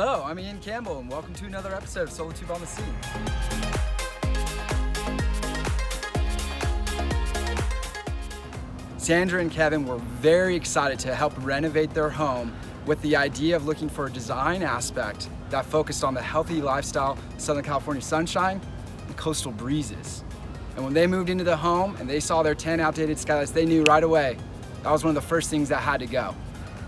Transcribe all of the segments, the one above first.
Hello, I'm Ian Campbell, and welcome to another episode of Solatube on the Scene. Sandra and Kevin were very excited to help renovate their home with the idea of looking for a design aspect that focused on the healthy lifestyle, Southern California sunshine, and coastal breezes. And when they moved into the home and they saw their 10 outdated skylights, they knew right away that was one of the first things that had to go.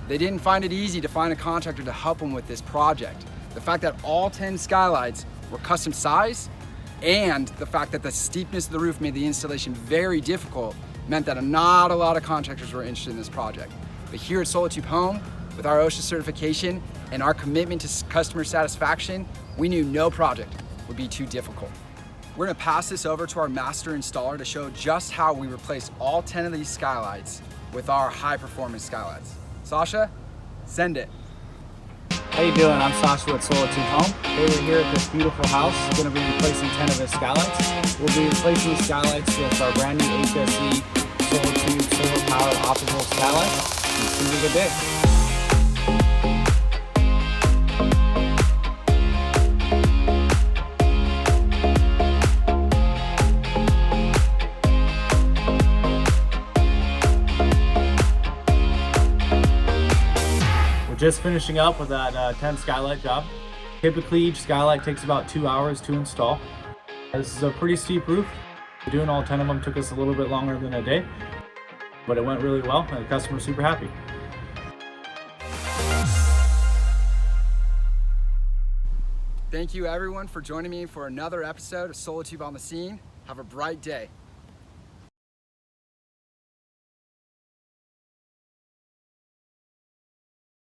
They didn't find it easy to find a contractor to help them with this project. The fact that all 10 skylights were custom size and the fact that the steepness of the roof made the installation very difficult meant that not a lot of contractors were interested in this project. But here at Solatube Home, with our OSHA certification and our commitment to customer satisfaction, we knew no project would be too difficult. We're gonna pass this over to our master installer to show just how we replaced all 10 of these skylights with our high-performance skylights. Sasha, send it. How you doing? I'm Sasha with Solatube Home. Today we're here at this beautiful house. We're going to be replacing 10 of the skylights. We'll be replacing the skylights with our brand new HSE Solatube solar-powered optical skylights. It's going to be a good day. Just finishing up with that 10 skylight job. Typically each skylight takes about 2 hours to install. This is a pretty steep roof. Doing all 10 of them took us a little bit longer than a day, but it went really well and the customer's super happy. Thank you everyone for joining me for another episode of Solatube on the Scene. Have a bright day.